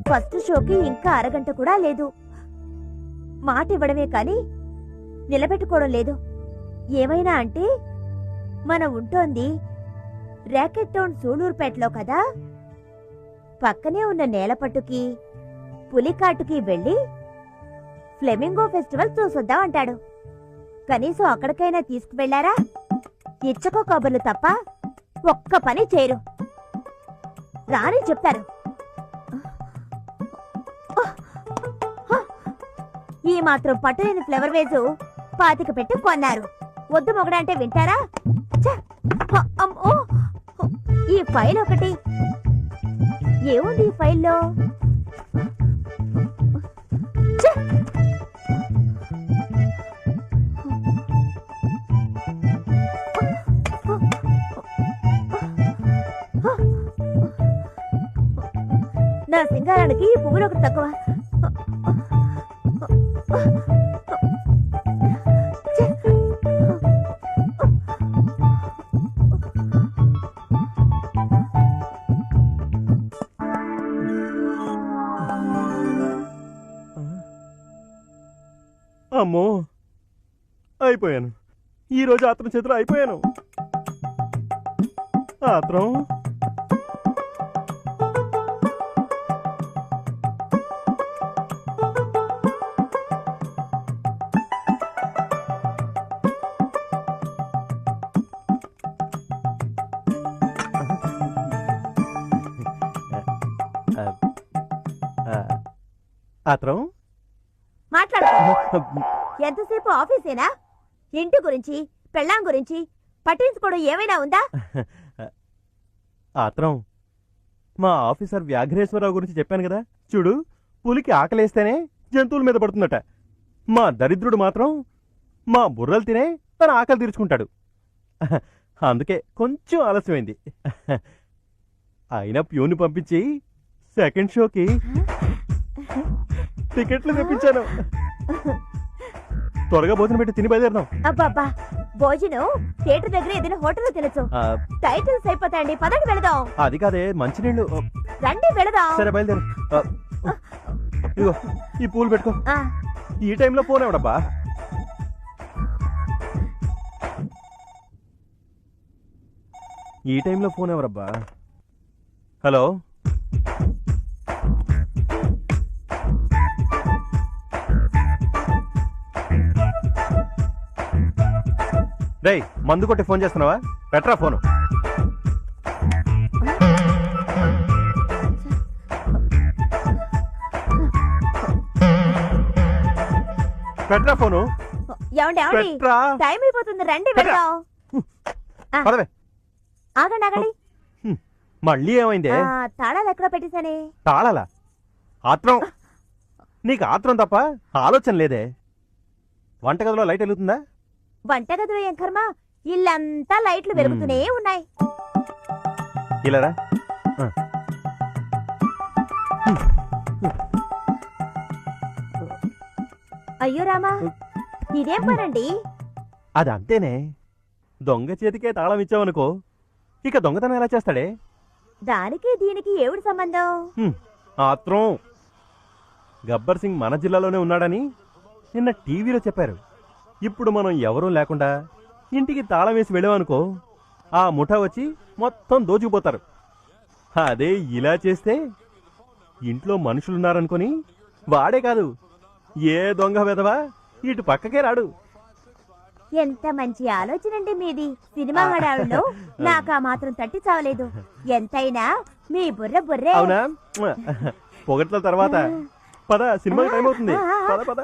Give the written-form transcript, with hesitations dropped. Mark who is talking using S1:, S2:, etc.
S1: First షోకి ఇంకా అరగంట కూడా లేదు. మాట ఇవ్వడమే కాని నిలబెట్టుకోవడం లేదు. ఏమైనా అంటే మనం ఉంటోంది ర్యాకెట్ టౌన్ సూళూరుపేటలో కదా. పక్కనే ఉన్న నేలపట్టుకి పులికాటుకి వెళ్లి ఫ్లెమింగో ఫెస్టివల్ చూసొద్దాం అంటాడు. కనీసం అక్కడికైనా తీసుకువెళ్లారా? ఇచ్చకో కబుర్లు తప్ప ఒక్క పని చేయరు. రాని చెప్తారు. ఈ మాత్రం పట్టులేని ఫ్లవర్ వేజు 25 పెట్టి కొన్నారు. వద్దు మొగడంటే వింటారా? అమ్మో, ఈ ఫైల్ ఒకటి. ఏముంది ఈ ఫైల్లో? నా సింగారానికి ఈ పువ్వులు ఒకటి తక్కువ.
S2: అమ్మో, అయిపోయాను. ఈరోజు ఆత్రం చేతిలో అయిపోయాను. ఆత్రం ఆత్రం
S1: మాట్లాడుకో. ఎంతసేపు ఆఫీసేనా? ఇంటి గురించి పెళ్ళాం గురించి పట్టించుకోవడం ఏమైనా ఉందా?
S2: ఆత్రం, మా ఆఫీసర్ వ్యాఘ్రేశ్వరరావు గురించి చెప్పాను కదా. చూడు, పులికి ఆకలేస్తేనే జంతువుల మీద పడుతుందట. మా దరిద్రుడు మాత్రం మా బుర్రలు తినే తన ఆకలి తీర్చుకుంటాడు. అందుకే కొంచెం ఆలస్యమైంది. అయినా ప్యూని పంపించి సెకండ్ షోకి టికెట్లు తెప్పించాను. త్వరగా భోజనం పెట్టి తిని బయలుదేరదాం.
S1: అబ్బాబ్బా, భోజనం థియేటర్ దగ్గర ఏదైనా హోటల్లో తినచ్చు. టైటిల్స్ అయిపోతాయండి, పదండి వెళదాం.
S2: అది కాదే, మంచినీళ్ళు.
S1: రండి వెళదాం.
S2: సరే బయలుదేరు. ఇదిగో ఈ పూలు పెట్టుకో. ఈ టైంలో ఫోన్ ఎవడబ్బా? ఈ టైంలో ఫోన్ ఎవరబ్బా? హలో, రేయ్, మందు కొట్టి ఫోన్ చేస్తున్నావా? Petra phone. Petra phone.
S1: Petra. Time అయిపోతుంది, రండి వెళ్దాం. ఆగండి ఆగండి.
S2: మళ్ళీ ఏమైందే?
S1: తాళాలు ఎక్కడ పెట్టేశానే?
S2: తాళాలా? ఆత్రం, నీకు ఆత్రం తప్ప ఆలోచన లేదే. వంటగదిలో లైట్ వెలుగుతుందా?
S1: వంటగదిలో ఏం కర్మ, ఇల్లంతా లైట్లు వెలుగుతూనే ఉన్నాయి.
S2: ఇలారా.
S1: అయ్యో రామా, ఇదేం పనండి?
S2: అది అంతేనే. దొంగ చేతికే తాళం ఇచ్చావనుకో, ఇక దొంగతనం ఎలా చేస్తాడే?
S1: దానికి దీనికి ఏమిటి సంబంధం?
S2: ఆత్రం, గబ్బర్ సింగ్ మన జిల్లాలోనే ఉన్నాడని నిన్న టీవీలో చెప్పారు. ఇప్పుడు మనం ఎవరూ లేకుండా ఇంటికి తాళం వేసి వెళ్ళామనుకో, ఆ ముఠా వచ్చి మొత్తం దోచుకుపోతారు. అదే ఇలా చేస్తే ఇంట్లో మనుషులున్నారనుకొని వాడే కాదు, ఏ దొంగ వెధవా ఇటు పక్కకే రాడు.
S1: ఎంత మంచి ఆలోచన అండి మీది. సినిమా హడావుల్లో నాకు ఆ మాత్రం తట్టి చావలేదు. ఎంతైనా మీ బుర్ర బుర్రే.
S2: అవునా? పొగట్ల తర్వాత పద, సినిమా టైం అవుతుంది. పద పద.